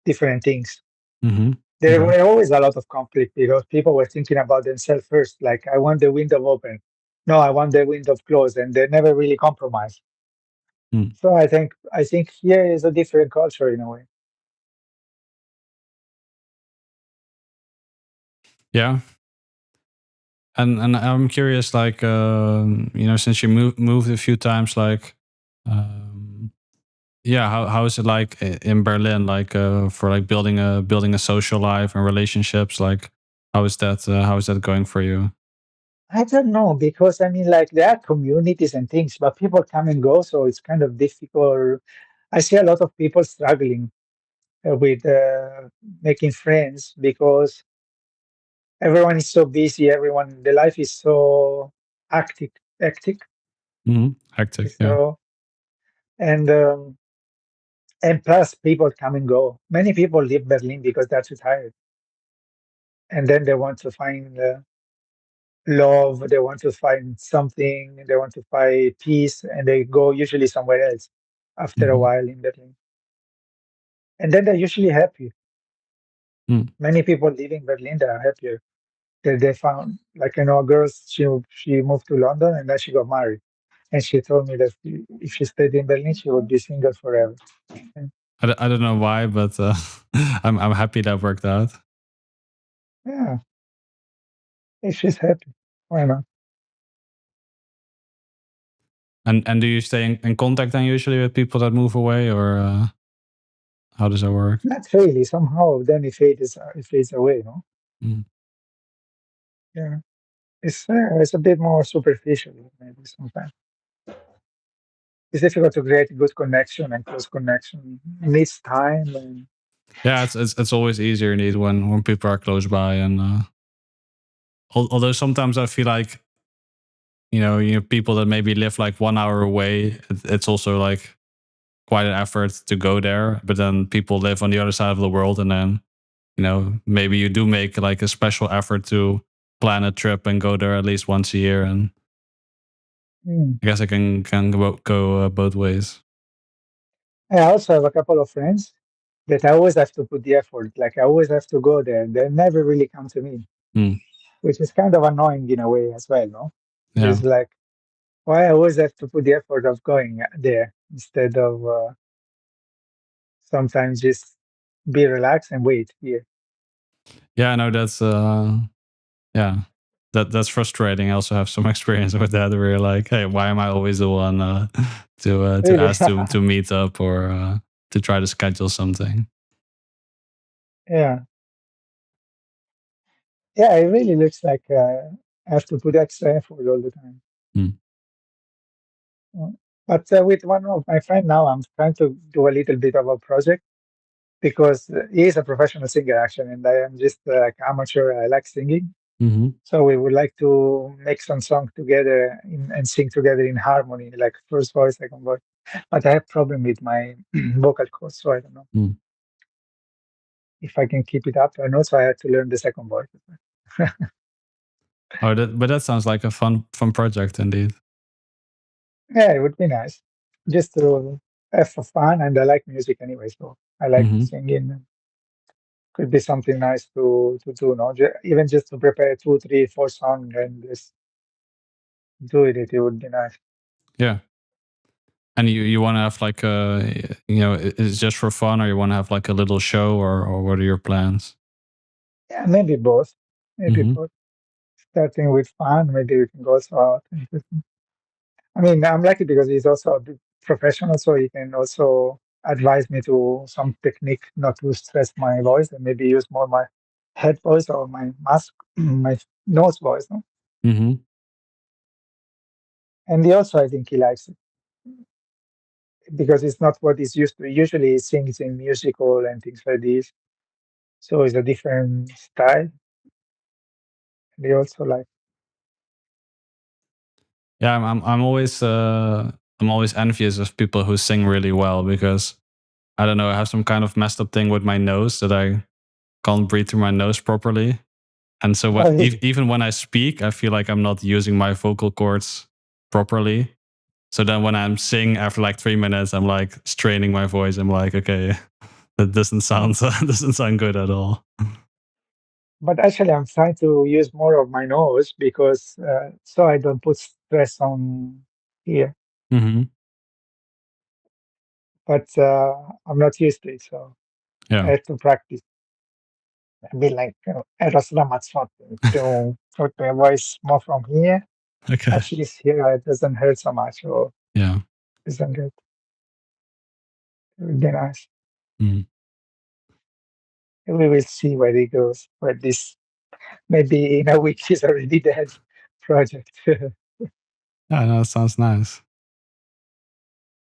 different things. Hmm. There Okay. were always a lot of conflict because people were thinking about themselves first. Like, I want the window open. No, I want the window closed, and they never really compromise. Mm. So I think here is a different culture in a way. Yeah. And I'm curious, like, since you moved a few times, like, um, yeah, how is it like in Berlin, like, for like building a social life and relationships, like, how is that going for you? I don't know because I mean, like there are communities and things, but people come and go, so it's kind of difficult. I see a lot of people struggling with making friends because everyone is so busy. Everyone, the life is so hectic. Hmm. Hectic, yeah. So and plus people come and go. Many people leave Berlin because they're too tired, and then they want to find love. They want to find something. They want to find peace, and they go usually somewhere else after a Hmm. while in Berlin, and then they're usually happy. Mm. Many people living Berlin, they are happier. They found, like, a girl. She moved to London and then she got married, and she told me that if she stayed in Berlin, she would be single forever. I don't know why, but I'm happy that worked out. Yeah, if she's happy, why not? And do you stay in contact then usually with people that move away, or how does that work? Not really. Somehow, then it fades away. No. Mm. Yeah, it's a bit more superficial maybe sometimes. It's difficult to create a good connection and close connection. It needs time and Yeah, it's always easier indeed when people are close by, and although sometimes I feel like people that maybe live like 1 hour away, it's also like quite an effort to go there, but then people live on the other side of the world, and then maybe you do make like a special effort to plan a trip and go there at least once a year. And Mm. I guess I can go both ways. I also have a couple of friends that I always have to put the effort. Like I always have to go there. They never really come to me, Hmm. which is kind of annoying in a way as well, no? Yeah. It's like why I always have to put the effort of going there instead of sometimes just be relaxed and wait here. Yeah, no, that's yeah. That's frustrating. I also have some experience with that where you're like, hey, why am I always the one to Really? ask to meet up or to try to schedule something? Yeah. Yeah, it really looks like I have to put extra effort all the time. Hmm. Mm. But with one of my friend now, I'm trying to do a little bit of a project because he is a professional singer actually, and I am just like amateur. I like singing, Mm-hmm. so we would like to make some song together and sing together in harmony, like first voice, second voice. But I have problem with my vocal cords, so I don't know Hmm. if I can keep it up. And also, I had to learn the second voice. Oh, but that sounds like a fun project indeed. Yeah, it would be nice just to have for fun, and I like music anyway, so I like Mm-hmm. singing. Could be something nice to do, no? Even just to prepare two, three, four songs and just do it. It would be nice. Yeah. And you want to have like it's just for fun, or you want to have like a little show, or what are your plans? Yeah, maybe both. Maybe Mm-hmm. both. Starting with fun, maybe we can go also out. I mean, I'm lucky because he's also a big professional, so he can also advise me to some technique not to stress my voice and maybe use more my head voice or my mask, my nose voice, no? Mm-hmm. And he also, I think he likes it because it's not what he's used to. Usually he sings in musical and things like this. So it's a different style. And he also like, Yeah, I'm always envious of people who sing really well because I don't know, I have some kind of messed up thing with my nose that I can't breathe through my nose properly. And so oh, really? even when I speak, I feel like I'm not using my vocal cords properly. So then when I'm sing after like 3 minutes, I'm like straining my voice. I'm like, okay, that doesn't sound doesn't sound good at all. But actually, I'm trying to use more of my nose because so I don't put stress on here. Hmm. But I'm not used to it, so I Yeah. have to practice. A bit like Eros Ramazzotti to put my voice more from here. Okay. At least here it doesn't hurt so much, or Yeah. isn't it? It would be nice. Mm. We will see where it goes. Where this maybe in a week is already dead project. Yeah, no, that sounds nice.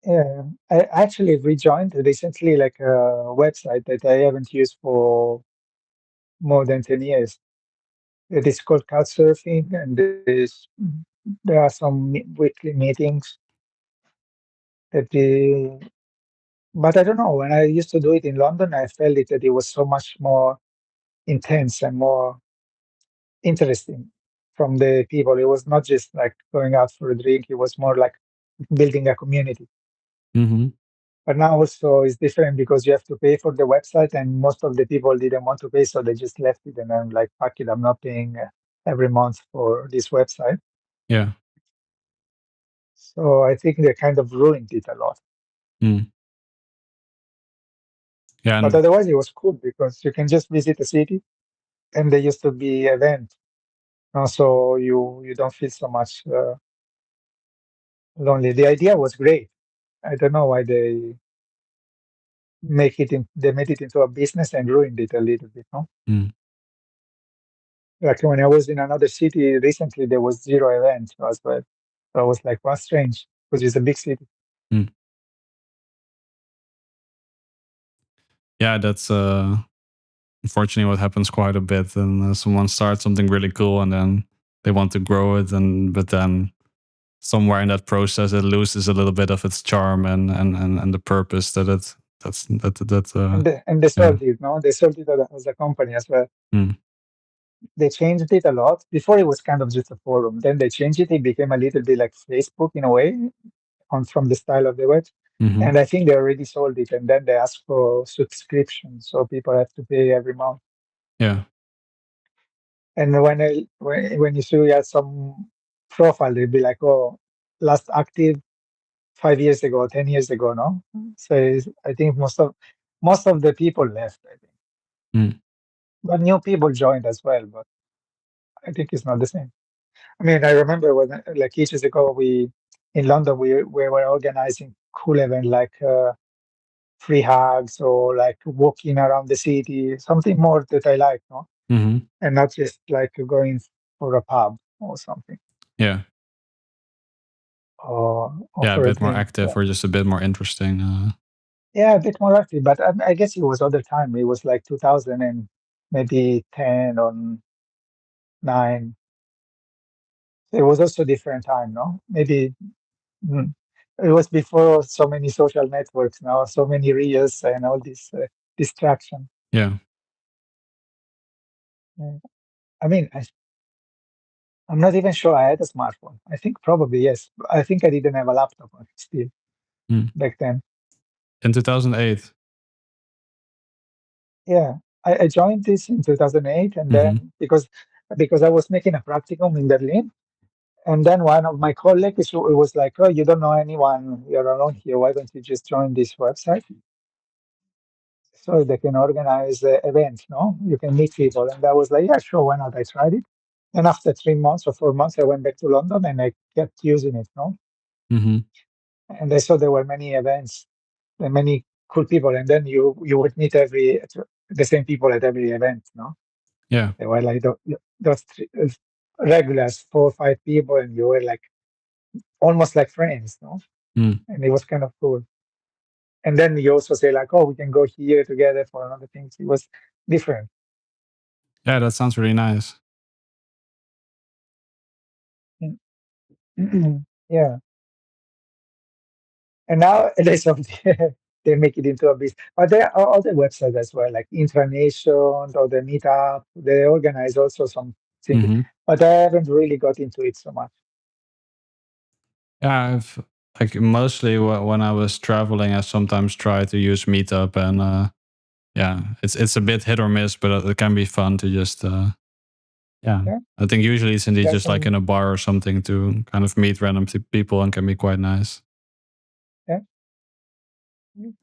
Yeah, I actually rejoined recently like a website that I haven't used for more than 10 years. It is called Couchsurfing, and there are some weekly meetings that but I don't know. When I used to do it in London, I felt that it was so much more intense and more interesting from the people. It was not just like going out for a drink, it was more like building a community. Hmm. But now also it's different because you have to pay for the website, and most of the people didn't want to pay, so they just left it. And I'm like, fuck it, I'm not paying every month for this website. Yeah. So I think they kind of ruined it a lot. Mm. Yeah. But otherwise, it was cool because you can just visit a city, and there used to be event, so you don't feel so much lonely. The idea was great. I don't know why they made it into a business and ruined it a little bit. No, Mm. like when I was in another city recently, there was zero events as well. So I was like, what's strange because it's a big city. Mm. Yeah, that's unfortunately what happens quite a bit. And someone starts something really cool, and then they want to grow it, and but then somewhere in that process it loses a little bit of its charm and the purpose that it that And they yeah. sold it, no? They sold it as a company as well. Mm, They changed it a lot. Before it was kind of just a forum. Then they changed it. It became a little bit like Facebook in a way, on from the style of the web. mm-hmm. And I think they already sold it. And then they asked for subscription, so people have to pay every month. Yeah. And when you see at some profile, they'll be like, "Oh, last active 5 years ago, 10 years ago." No, so I think most of the people left. I think, Mm, but new people joined as well. But I think it's not the same. I mean, I remember when, like, ages ago, we in London we were organizing cool event like free hugs or like walking around the city, something more that I like, no, mm-hmm. and not just like going for a pub or something, Yeah. or Yeah, a for a bit more drink. active Yeah, or just a bit more interesting. yeah, a bit more active. But I guess it was other time. It was like 2000 and maybe 10 or 9. It was also different time, no? Maybe. Mm. It was before so many social networks now, so many reels and all this distraction. Yeah. Yeah. I mean, I'm not even sure I had a smartphone. I think probably yes. I think I didn't have a laptop still Mm. back then. In 2008. Yeah, I joined this in 2008, and Mm-hmm. then because I was making a practicum in Berlin, and then one of my colleagues was like, "Oh, you don't know anyone. You're alone here. Why don't you just join this website?" So they can organize events, no? You can meet people. And I was like, yeah, sure, why not? I tried it. And after 3 months or 4 months, I went back to London and I kept using it, no? Mm-hmm. And I saw there were many events and many cool people. And then you would meet the same people at every event, no? Yeah. They were like those regulars, 4 or 5 people, and you were like almost like friends, no? Mm. And it was kind of cool. And then you also say like, oh, we can go here together for another things. It was different. Yeah, that sounds really nice. Yeah. And now there's something they make it into a business. But there are other websites as well, like Intranation or the Meetup. They organize also something, Mm-hmm. but I haven't really got into it so much. Yeah, I've like mostly when I was traveling, I sometimes try to use Meetup, and yeah, it's a bit hit or miss, but it can be fun to just yeah. Yeah, I think usually it's indeed get just like in some. a bar or something to kind of meet random people and can be quite nice. Yeah,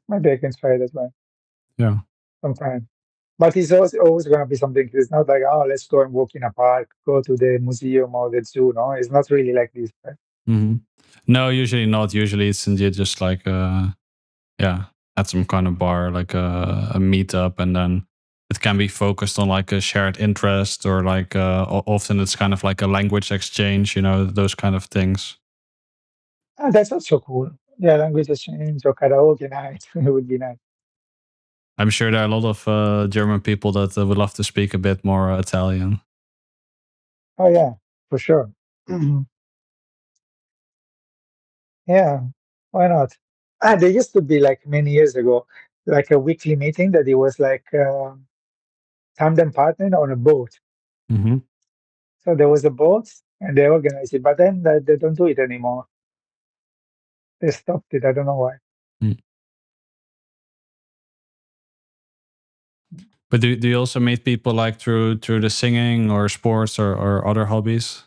maybe I can try it as well Yeah. sometime. But it's always going to be something. It's not like, oh, let's go and walk in a park, go to the museum or the zoo. No, it's not really like this. Right? Mm-hmm. No, usually not. Usually it's indeed just like yeah, at some kind of bar, like a meetup, and then it can be focused on like a shared interest or like often it's kind of like a language exchange, those kind of things. Ah, that's also cool. Yeah, language exchange or karaoke night it would be nice. I'm sure there are a lot of German people that would love to speak a bit more Italian. Oh yeah, for sure. Yeah, why not? Ah, there used to be like many years ago, like a weekly meeting that it was like tandem partner on a boat. Mm-hmm. So there was a boat and they organized it, but then they don't do it anymore. They stopped it. I don't know why. Mm. But do you also meet people like through the singing or sports or other hobbies?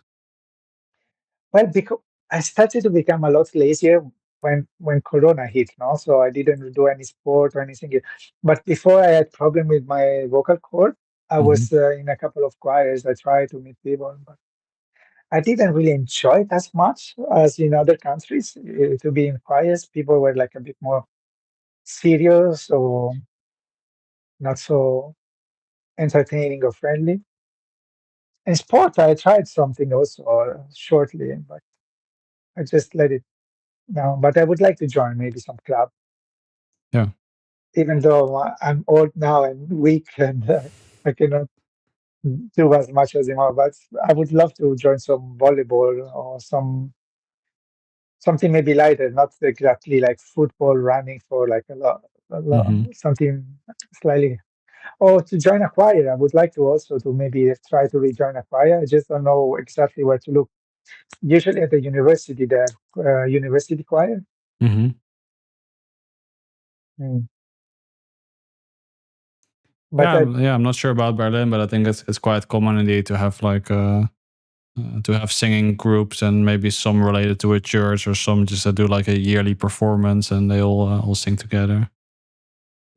Well, because I started to become a lot lazier when Corona hit, no? So I didn't do any sport or anything. But before I had problem with my vocal cord, I Mm-hmm. was in a couple of choirs. I tried to meet people, but I didn't really enjoy it as much as in other countries. To be in choirs, people were like a bit more serious or not so entertaining or friendly. In sport, I tried something also shortly, but I just let it down. But I would like to join maybe some club, Yeah. even though I'm old now and weak and I cannot do as much as him. But I would love to join some volleyball or some something maybe lighter, not exactly like football running for like a lot, Hmm. something slightly. Oh, to join a choir, I would like to also to maybe try to rejoin a choir. I just don't know exactly where to look. Usually at the university, the university choir. Hmm. Mm. But Yeah, yeah. I'm not sure about Berlin, but I think it's quite common indeed to have like to have singing groups and maybe some related to a church or some just that do like a yearly performance and they all sing together.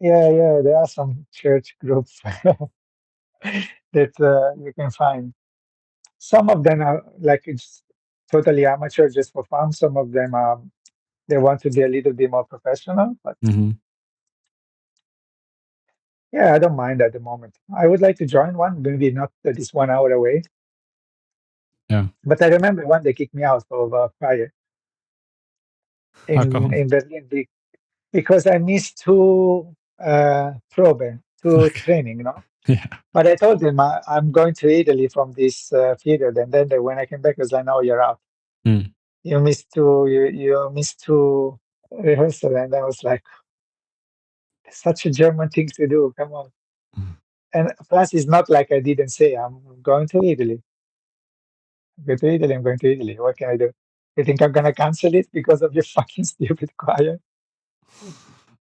yeah, yeah, there are some church groups that you can find. Some of them are like it's totally amateur, just for fun. Some of them they want to be a little bit more professional. But Hmm. yeah, I don't mind at the moment. I would like to join one, maybe not that is 1 hour away. Yeah. But I remember one they kicked me out of choir How in come? Berlin because I missed two probe, two Okay. training, you know. Yeah. But I told them I'm going to Italy from this period, and then when I came back, I was like, "No, you're out. Mm. You missed two rehearsal." And I was like, "Such a German thing to do. Come on." Mm. And plus, it's not like I didn't say I'm going to Italy. I'm going to Italy. I'm going to Italy. What can I do? You think I'm gonna cancel it because of your fucking stupid choir?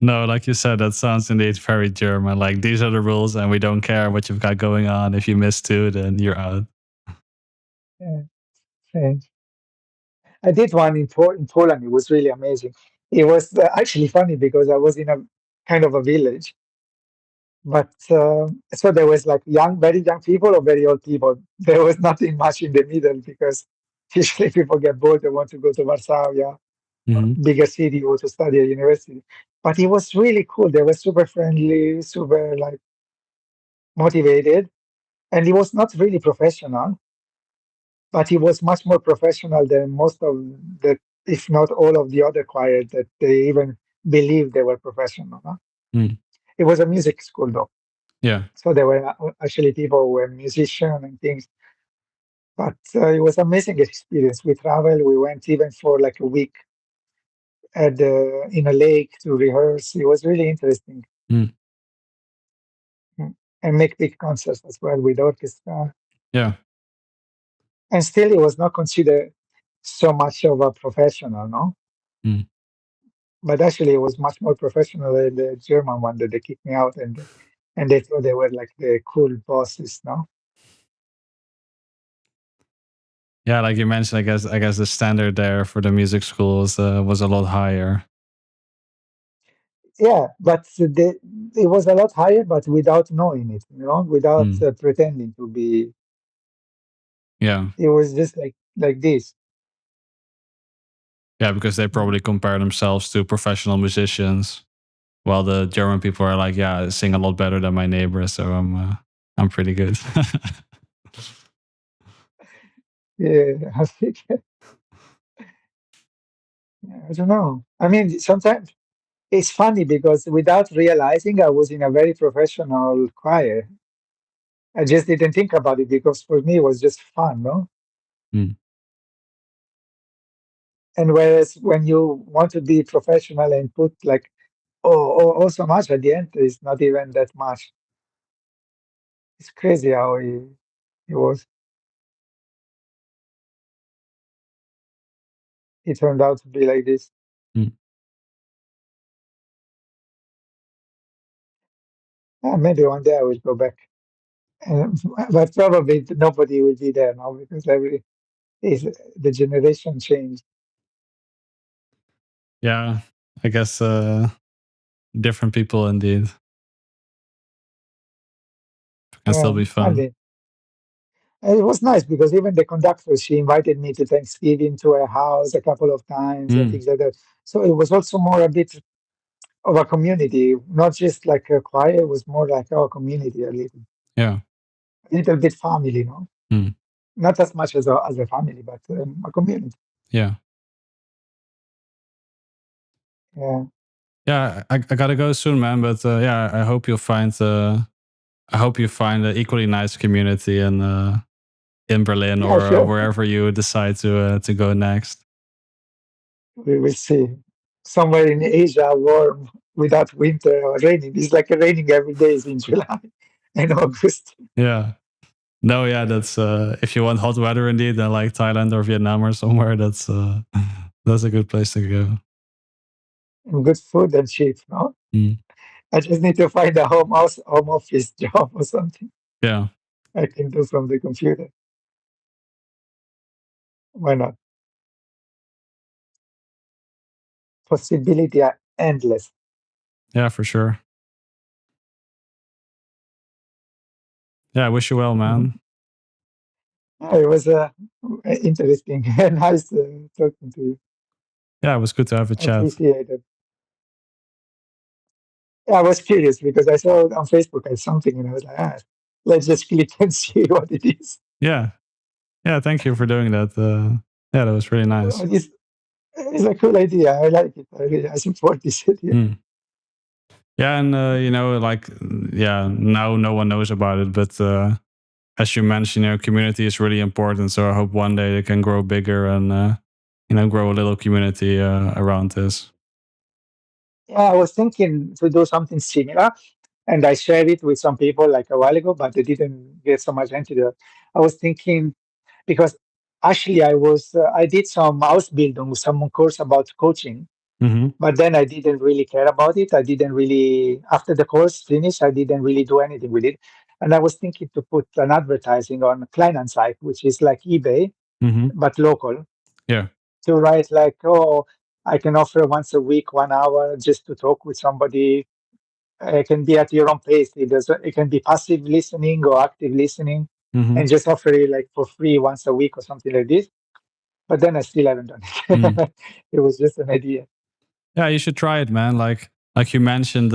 No, like you said, that sounds indeed very German. Like these are the rules, and we don't care what you've got going on. If you miss two, then you're out. Yeah, strange. I did one in Poland. It was really amazing. It was actually funny because I was in a kind of a village, but so there was like young, very young people or very old people. There was nothing much in the middle because usually people get bored and want to go to Warsaw, yeah, Hmm. bigger city or to study at university. But it was really cool. They were super friendly, super like motivated, and it was not really professional, but he was much more professional than most of the, if not all of the other choirs that they even believed they were professional. Huh? Mm. It was a music school though, Yeah. so there were actually people who were musicians and things. But it was amazing experience. We traveled. We went even for like a week at in a lake to rehearse. It was really interesting. Mm. Mm. And make big concerts as well with orchestra. Yeah. And still, it was not considered so much of a professional, no. Mm. But actually, it was much more professional than the German one that they kicked me out, and they thought they were like the cool bosses, no? Yeah, like you mentioned, I guess the standard there for the music schools was a lot higher. Yeah, but it was a lot higher, but without knowing it, without Mm. pretending to be. Yeah. It was just like this. Yeah, because they Mm. probably compare themselves to professional musicians, while the German people are like, "Yeah, I sing a lot better than my neighbor, so I'm pretty good." Yeah, I think, I don't know. I mean, sometimes it's funny because without realizing, I was in a very professional choir. I just didn't think about it because for me it was just fun, no? Mm. And whereas when you want to be professional and put like, oh so much at the end, it's not even that much. It's crazy how it was. It turned out to be like this. Mm. Maybe one day I will go back, and, but probably nobody will be there now because every is the generation changed. Yeah, I guess different people indeed can still Yeah, be fun. funny. And it was nice because even the conductor, she invited me to Thanksgiving to her house a couple of times and Mm. things like that. So it was also more a bit of a community, not just like a choir. It was more like our community, Yeah. a little bit family, Mm. not as much as a family, but a community. Yeah. Yeah, Yeah, I gotta go soon, man. But yeah, I hope you find an equally nice community in Berlin yeah, or sure. wherever you decide to go next. We will see. Somewhere in Asia, warm without winter or raining. It's like raining every day is in July and August. Yeah. No, yeah, that's if you want hot weather indeed, then like Thailand or Vietnam or somewhere, that's a good place to go. And good food and cheap, no? Mm. I just need to find a home office job or something Yeah, I can do from the computer. Why not? Possibility are endless. yeah, for sure. Yeah, I wish you well, Mhm. man. Yeah, it was interesting and nice talking to you. Yeah, it was good to have a I chat. appreciate it. Yeah, I was curious because I saw on Facebook something and I was like, let's just click and see what it is. Yeah, yeah, thank you for doing that. Yeah, that was really nice. It's a cool idea. I like it. I support this idea. Mm. Yeah, and like yeah, now no one knows about it, but as you mentioned, community is really important. So I hope one day they can grow bigger and grow a little community around this. Yeah, I was thinking to do something similar, and I shared it with some people like a while ago, but they didn't get so much into it. I was thinking because actually I did some Ausbildung, some course about coaching, Mm-hmm. but then I didn't really care about it. I didn't really after the course finished, I didn't really do anything with it. And I was thinking to put an advertising on Kleinanzeigen, which is like eBay Mm-hmm. but local, Yeah. to write like, oh, I can offer once a week, 1 hour just to talk with somebody. It can be at your own pace. It can be passive listening or active listening, Mm-hmm. and just offer it like for free once a week or something like this. But then I still haven't done Mm. it. It was just an idea. Yeah, you should try it, man. Like you mentioned,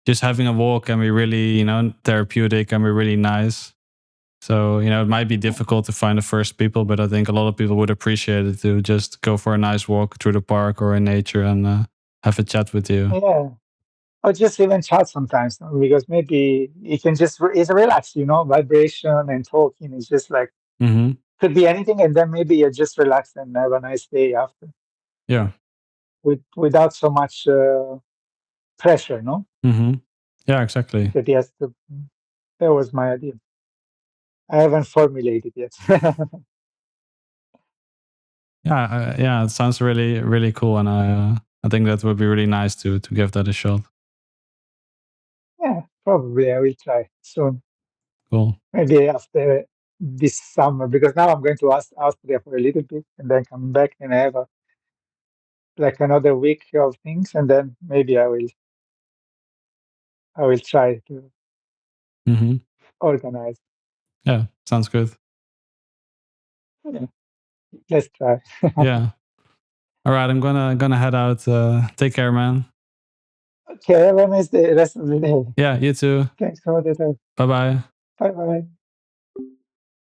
just having a walk can be really, therapeutic, can be really nice. So, it might be difficult to find the first people, but I think a lot of people would appreciate it to just go for a nice walk through the park or in nature and have a chat with you. Yeah. Or just even chat sometimes, no? Because maybe you can it's relaxed, vibration and talking is just like, Mm-hmm. could be anything. And then maybe you just relax and have a nice day after Yeah. without so much pressure, no? Mm-hmm. Yeah, exactly. That he has to, that was my idea. I haven't formulated yet. Yeah, yeah, it sounds really, really cool, and I think that would be really nice to give that a shot. Yeah, probably I will try soon. Cool. Maybe after this summer, because now I'm going to Austria for a little bit and then come back and I have like another week of things, and then maybe I will try to Mm-hmm. organize. Yeah, sounds good. Yeah, let's try. Yeah. All right, I'm gonna head out. Take care, man. Okay, have a nice day, rest of the day. Yeah, you too. Thanks for the time. Bye bye. Bye bye.